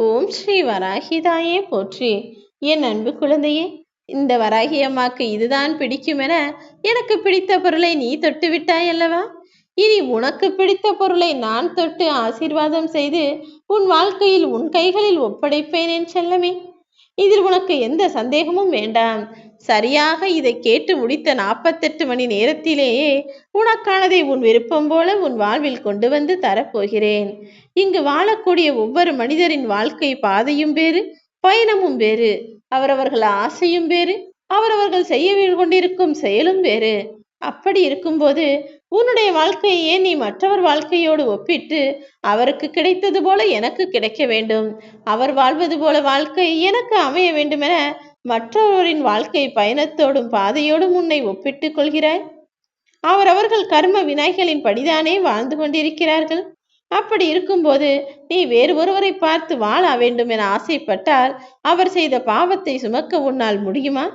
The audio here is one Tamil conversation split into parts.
ஓம் ஸ்ரீ வராகிதாயே போற்றி. என் அன்பு குழந்தையே, இந்த வராகி அம்மாக்கு இதுதான் பிடிக்கும் என எனக்கு பிடித்த பொருளை நீ தொட்டு விட்டாய் அல்லவா? இனி உனக்கு பிடித்த பொருளை நான் தொட்டு ஆசீர்வாதம் செய்து உன் வாழ்க்கையில் உன் கைகளில் ஒப்படைப்பேன் என் செல்லமே. இதில் உனக்கு எந்த சந்தேகமும் வேண்டாம். சரியாக இதை கேட்டு முடித்த 48 மணி நேரத்திலேயே உனக்கானதை உன் விருப்பம் போல உன் வாழ்வில் கொண்டு வந்து தரப்போகிறேன். இங்கு வாழக்கூடிய ஒவ்வொரு மனிதரின் வாழ்க்கை பாதையும் வேறு, பயணமும் வேறு. அவரவர்கள் ஆசையும் வேறு, அவரவர்கள் செய்ய கொண்டிருக்கும் செயலும் வேறு. அப்படி இருக்கும்போது உன்னுடைய வாழ்க்கையே நீ மற்றவர் வாழ்க்கையோடு ஒப்பிட்டு அவருக்கு கிடைத்தது போல எனக்கு கிடைக்க வேண்டும், அவர் வாழ்வது போல வாழ்க்கை எனக்கு அமைய வேண்டுமென மற்றவரின் வாழ்க்கை பயணத்தோடும் பாதையோடும் உன்னை ஒப்பிட்டுக் கொள்கிறாய். அவரவர்கள் கர்ம வினைகளின் படிதானே வாழ்ந்து கொண்டிருக்கிறார்கள். அப்படி இருக்கும்போது நீ வேறு ஒருவரை பார்த்து வாழ வேண்டும் என ஆசைப்பட்டால் அவர் செய்த பாவத்தை சுமக்க உன்னால் முடியுமா?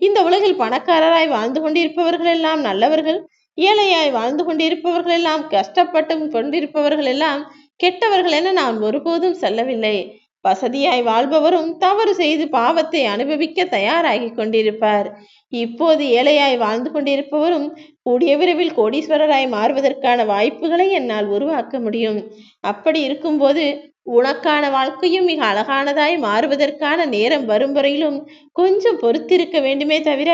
இந்த உலகில் பணக்காரராய் வாழ்ந்து கொண்டிருப்பவர்கள் எல்லாம் நல்லவர்கள், ஏழையாய் வாழ்ந்து கொண்டிருப்பவர்கள் எல்லாம் கஷ்டப்பட்டு கொண்டிருப்பவர்கள் எல்லாம் கெட்டவர்கள் என நான் ஒருபோதும் சொல்லவில்லை. வசதியாய் வாழ்பவரும் தவறு செய்து பாவத்தை அனுபவிக்க தயாராகி கொண்டிருப்பார். இப்போது ஏழையாய் வாழ்ந்து கொண்டிருப்பவரும் கூடிய விரைவில் கோடீஸ்வரராய் மாறுவதற்கான வாய்ப்புகளை என்னால் உருவாக்க முடியும். அப்படி இருக்கும்போது உனக்கான வாழ்க்கையும் மிக அழகானதாய் மாறுவதற்கான நேரம் வரும் வரையிலும் கொஞ்சம் பொறுத்திருக்க வேண்டுமே தவிர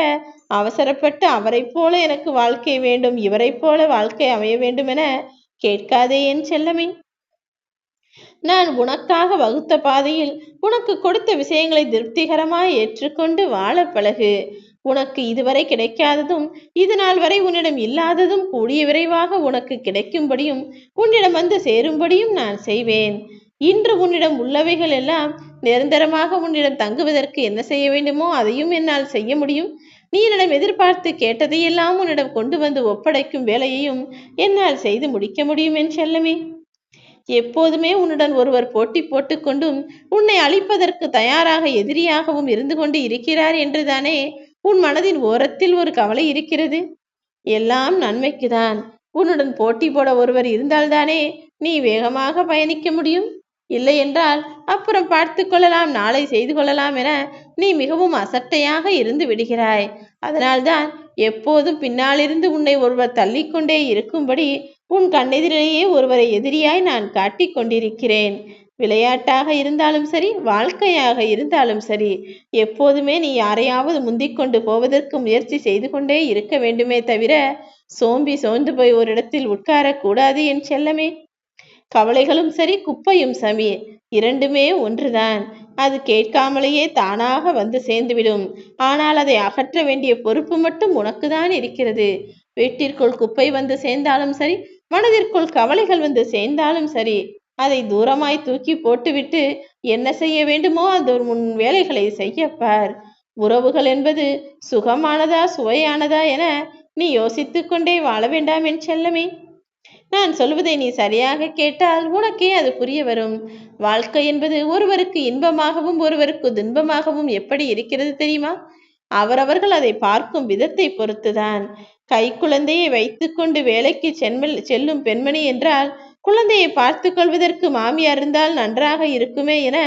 அவசரப்பட்டு அவரை போல எனக்கு வாழ்க்கை வேண்டும், இவரை போல வாழ்க்கை அமைய வேண்டும் என கேட்காதே என் செல்லமே. நான் உனக்காக வகுத்த பாதையில் உனக்கு கொடுத்த விஷயங்களை திருப்திகரமாய் ஏற்றுக்கொண்டு வாழ பழகு. உனக்கு இதுவரை கிடைக்காததும் இது நாள் வரை உன்னிடம் இல்லாததும் கூடிய விரைவாக உனக்கு கிடைக்கும்படியும் உன்னிடம் வந்து சேரும்படியும் நான் செய்வேன். இன்று உன்னிடம் உள்ளவைகள் எல்லாம் நிரந்தரமாக உன்னிடம் தங்குவதற்கு என்ன செய்ய வேண்டுமோ அதையும் என்னால் செய்ய முடியும். நீ என்னிடம் எதிர்பார்த்து கேட்டதையெல்லாம் உன்னிடம் கொண்டு வந்து ஒப்படைக்கும் வேலையையும் என்னால் செய்து முடிக்க முடியும் என் செல்லமே. எப்போதுமே உன்னுடன் ஒருவர் போட்டி போட்டுக்கொண்டும் உன்னை அழிப்பதற்கு தயாராக எதிரியாகவும் இருந்து கொண்டு இருக்கிறார் என்றுதானே உன் மனதின் ஓரத்தில் ஒரு கவலை இருக்கிறது. எல்லாம் நன்மைக்குதான். உன்னுடன் போட்டி போட ஒருவர் இருந்தால்தானே நீ வேகமாக பயணிக்க முடியும். இல்லை என்றால் அப்புறம் பார்த்து கொள்ளலாம், நாளை செய்து கொள்ளலாம் என நீ மிகவும் அசட்டையாக இருந்து விடுகிறாய். அதனால்தான் எப்போதும் பின்னாலிருந்து உன்னை ஒருவர் தள்ளிக்கொண்டே இருக்கும்படி உன் கண்ணெதிரிலேயே ஒருவரை எதிரியாய் நான் காட்டிக் கொண்டிருக்கிறேன். விளையாட்டாக இருந்தாலும் சரி, வாழ்க்கையாக இருந்தாலும் சரி, எப்போதுமே நீ யாரையாவது முந்திக் கொண்டு போவதற்கு முயற்சி செய்து கொண்டே இருக்க வேண்டுமே தவிர சோம்பி சோர்ந்து போய் ஒரு இடத்தில் உட்காரக்கூடாது என் செல்லமே. கவலைகளும் சரி, குப்பையும் சமி, இரண்டுமே ஒன்றுதான். அது கேட்காமலேயே தானாக வந்து சேர்ந்துவிடும். ஆனால் அதை அகற்ற வேண்டிய பொறுப்பு மட்டும் உனக்குதான் இருக்கிறது. வீட்டிற்குள் குப்பை வந்து சேர்ந்தாலும் சரி, மனதிற்குள் கவலைகள் வந்து சேர்ந்தாலும் சரி, அதை தூரமாய் தூக்கி போட்டுவிட்டு என்ன செய்ய வேண்டுமோ அது உன் வேலைகளை செய்யப்பார். உறவுகள் என்பது சுகமானதா சுவையானதா என நீ யோசித்துக் கொண்டே வாழ வேண்டாம் என் செல்லமே. நான் சொல்வதை நீ சரியாக கேட்டால் உனக்கே அது புரிய வரும். வாழ்க்கை என்பது ஒருவருக்கு இன்பமாகவும் ஒருவருக்கு துன்பமாகவும் எப்படி இருக்கிறது தெரியுமா? அவரவர்கள் அதை பார்க்கும் விதத்தை பொறுத்துதான். குழந்தையை வைத்துக்கொண்டு வேலைக்கு செல்லும் பெண்மணி என்றால் குழந்தையை பார்த்து கொள்வதற்கு மாமியார் இருந்தால் நன்றாக இருக்குமே என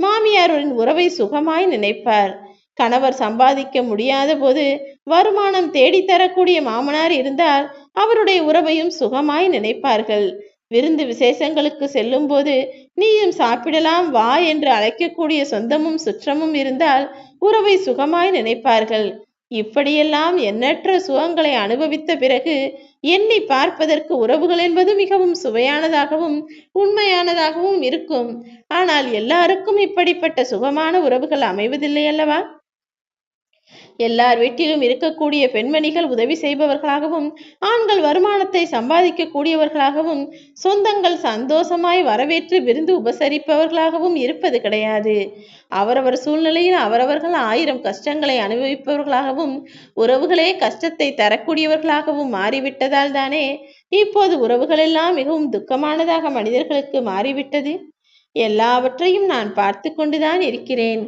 மாமியாரின் உறவை சுகமாய் நினைப்பார். கணவர் சம்பாதிக்க முடியாத போது வருமானம் தேடித்தரக்கூடிய மாமனார் இருந்தால் அவருடைய உறவையும் சுகமாய் நினைப்பார்கள். விருந்து விசேஷங்களுக்கு செல்லும் போது நீயும் சாப்பிடலாம் வா என்று அழைக்கக்கூடிய சொந்தமும் சுற்றமும் இருந்தால் உறவை சுகமாய் நினைப்பார்கள். இப்படியெல்லாம் எண்ணற்ற சுகங்களை அனுபவித்த பிறகு எண்ணி பார்ப்பதற்கு உறவுகள் என்பது மிகவும் சுவையானதாகவும் உண்மையானதாகவும் இருக்கும். ஆனால் எல்லாருக்கும் இப்படிப்பட்ட சுகமான உறவுகள் அமைவதில்லை அல்லவா? எல்லார் வீட்டிலும் இருக்கக்கூடிய பெண்மணிகள் உதவி செய்பவர்களாகவும் ஆண்கள் வருமானத்தை சம்பாதிக்க கூடியவர்களாகவும் சொந்தங்கள் சந்தோஷமாய் வரவேற்று விருந்து உபசரிப்பவர்களாகவும் இருப்பது கிடையாது. அவரவர் சூழ்நிலையில் அவரவர்கள் 1000 கஷ்டங்களை அனுபவிப்பவர்களாகவும் உறவுகளே கஷ்டத்தை தரக்கூடியவர்களாகவும் மாறிவிட்டதால் தானே இப்போது உறவுகள் எல்லாம் மிகவும் துக்கமானதாக மனிதர்களுக்கு மாறிவிட்டது. எல்லாவற்றையும் நான் பார்த்து கொண்டுதான் இருக்கிறேன்.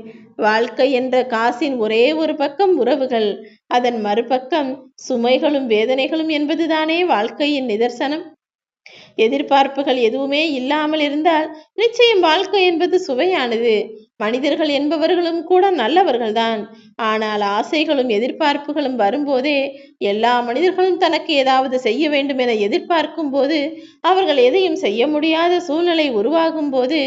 வாழ்க்கை என்ற காசின் ஒரே ஒரு பக்கம் உறவுகள், அதன் மறுபக்கம் சுமைகளும் வேதனைகளும் என்பதுதானே வாழ்க்கையின் நிதர்சனம். எதிர்பார்ப்புகள் எதுவுமே இல்லாமல் இருந்தால் நிச்சயம் வாழ்க்கை என்பது சுவையானது. மனிதர்கள் என்பவர்களும் கூட நல்லவர்கள்தான். ஆனால் ஆசைகளும் எதிர்பார்ப்புகளும் வரும்போதே எல்லா மனிதர்களும் தனக்கு ஏதாவது செய்ய வேண்டும் என எதிர்பார்க்கும் போது, அவர்கள் எதையும் செய்ய முடியாத சூழ்நிலை உருவாகும் போது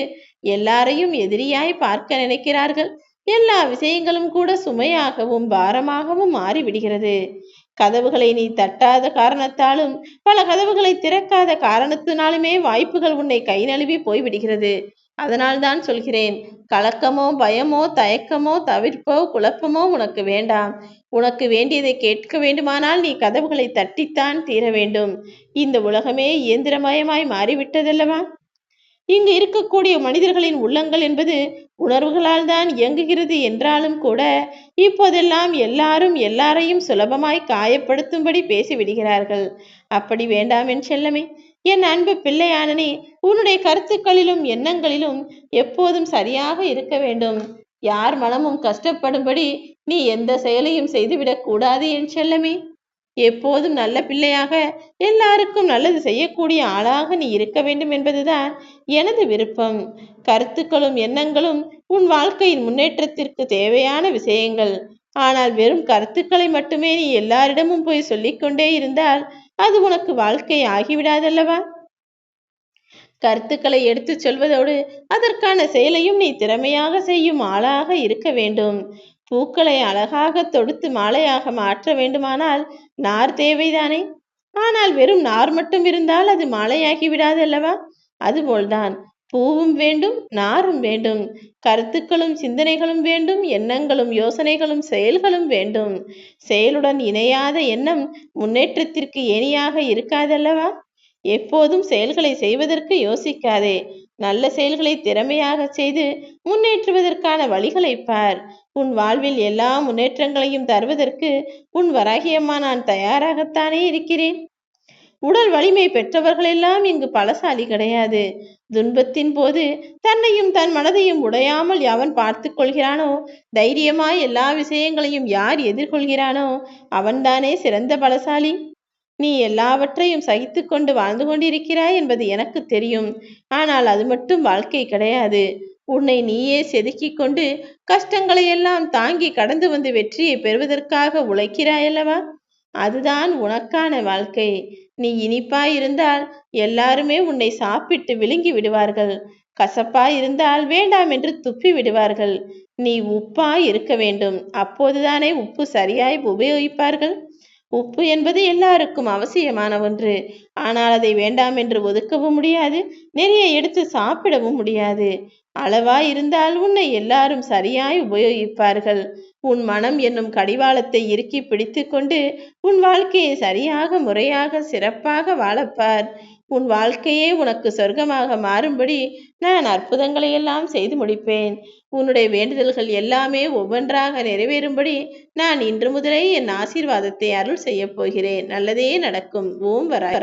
எல்லாரையும் எதிரியாய் பார்க்க நினைக்கிறார்கள். எல்லா விஷயங்களும் கூட சுமையாகவும் பாரமாகவும் மாறிவிடுகிறது. கதவுகளை நீ தட்டாத காரணத்தாலும் பல கதவுகளை திறக்காத காரணத்தினாலுமே வாய்ப்புகள் உன்னை கை நழுவி போய்விடுகிறது. அதனால்தான் சொல்கிறேன், கலக்கமோ பயமோ தயக்கமோ தவிர்ப்போ குழப்பமோ உனக்கு வேண்டாம். உனக்கு வேண்டியதை கேட்க வேண்டுமானால் நீ கதவுகளை தட்டித்தான் தீர வேண்டும். இந்த உலகமே இயந்திரமயமாய் மாறிவிட்டதல்லவா? இங்கு இருக்கக்கூடிய மனிதர்களின் உள்ளங்கள் என்பது உணர்வுகளால் தான் இயங்குகிறது என்றாலும் கூட இப்போதெல்லாம் எல்லாரும் எல்லாரையும் சுலபமாய் காயப்படுத்தும்படி பேசிவிடுகிறார்கள். அப்படி வேண்டாம் என் செல்லமே. என் அன்பு பிள்ளையானனே, உன்னுடைய கருத்துக்களிலும் எண்ணங்களிலும் எப்போதும் சரியாக இருக்க வேண்டும். யார் மனமும் கஷ்டப்படும்படி நீ எந்த செயலையும் செய்துவிடக் கூடாது என் செல்லமே. எப்போதும் நல்ல பிள்ளையாக எல்லாருக்கும் நல்லது செய்யக்கூடிய ஆளாக நீ இருக்க வேண்டும் என்பதுதான் எனது விருப்பம். கருத்துக்களும் எண்ணங்களும் உன் வாழ்க்கையின் முன்னேற்றத்திற்கு தேவையான விஷயங்கள். ஆனால் வெறும் கருத்துக்களை மட்டுமே நீ எல்லாரிடமும் போய் சொல்லிக்கொண்டே இருந்தால் அது உனக்கு வாழ்க்கை ஆகிவிடாதல்லவா? கருத்துக்களை எடுத்துச் சொல்வதோடு அதற்கான செயலையும் நீ திறமையாக செய்யும் ஆளாக இருக்க வேண்டும். பூக்களை அழகாக தொடுத்து மாலையாக மாற்ற வேண்டுமானால் நார் தேவைதானே? ஆனால் வெறும் நார் மட்டும் இருந்தால் அது மாலையாகி விடாது அல்லவா? அதுபோல்தான் பூவும் வேண்டும், நாரும் வேண்டும். கருத்துக்களும் சிந்தனைகளும் வேண்டும், எண்ணங்களும் யோசனைகளும் செயல்களும் வேண்டும். செயலுடன் இணையாத எண்ணம் முன்னேற்றத்திற்கு ஏணியாக இருக்காதல்லவா? எப்போதும் செயல்களை செய்வதற்கு யோசிக்காதே. நல்ல செயல்களை திறமையாக செய்து முன்னேற்றுவதற்கான வழிகளை பார். உன் வாழ்வில் எல்லா முன்னேற்றங்களையும் தருவதற்கு உன் வராகியம்மா நான் தயாராகத்தானே இருக்கிறேன். உடல் வலிமை பெற்றவர்களெல்லாம் இங்கு பலசாலி கிடையாது. துன்பத்தின் போது தன்னையும் தன் மனதையும் உடையாமல் எவன் பார்த்து கொள்கிறானோ, தைரியமாய் எல்லா விஷயங்களையும் யார் எதிர்கொள்கிறானோ அவன்தானே சிறந்த பலசாலி. நீ எல்லாவற்றையும் சகித்து கொண்டு வாழ்ந்து கொண்டிருக்கிறாய் என்பது எனக்கு தெரியும். ஆனால் அது மட்டும் வாழ்க்கை கிடையாது. உன்னை நீயே செதுக்கிக் கொண்டு கஷ்டங்களை எல்லாம் தாங்கி கடந்து வந்து வெற்றியை பெறுவதற்காக உழைக்கிறாயல்லவா? அதுதான் உனக்கான வாழ்க்கை. நீ இனிப்பாய் இருந்தால் எல்லாருமே உன்னை சாப்பிட்டு விழுங்கி விடுவார்கள். கசப்பாய் இருந்தால் வேண்டாம் என்று துப்பி விடுவார்கள். நீ உப்பாய் இருக்க வேண்டும். அப்போதுதானே உப்பு சரியாய் உபயோகிப்பார்கள். உப்பு என்பது எல்லாருக்கும் அவசியமான ஒன்று. ஆனால் அதை வேண்டாம் என்று ஒதுக்கவும் முடியாது, நிறைய எடுத்து சாப்பிடவும் முடியாது. அளவாய் இருந்தால் உன்னை எல்லாரும் சரியாய் உபயோகிப்பார்கள். உன் மனம் என்னும் கடிவாளத்தை இறுக்கி பிடித்து கொண்டு உன் வாழ்க்கையை சரியாக முறையாக சிறப்பாக வாழப்பார். உன் வாழ்க்கையே உனக்கு சொர்க்கமாக மாறும்படி நான் அற்புதங்களை எல்லாம் செய்து முடிப்பேன். உன்னுடைய வேண்டுதல்கள் எல்லாமே ஒவ்வொன்றாக நிறைவேறும்படி நான் இன்று முதலே என் ஆசீர்வாதத்தை அருள் செய்ய போகிறேன். நல்லதே நடக்கும். ஓம் வராய்.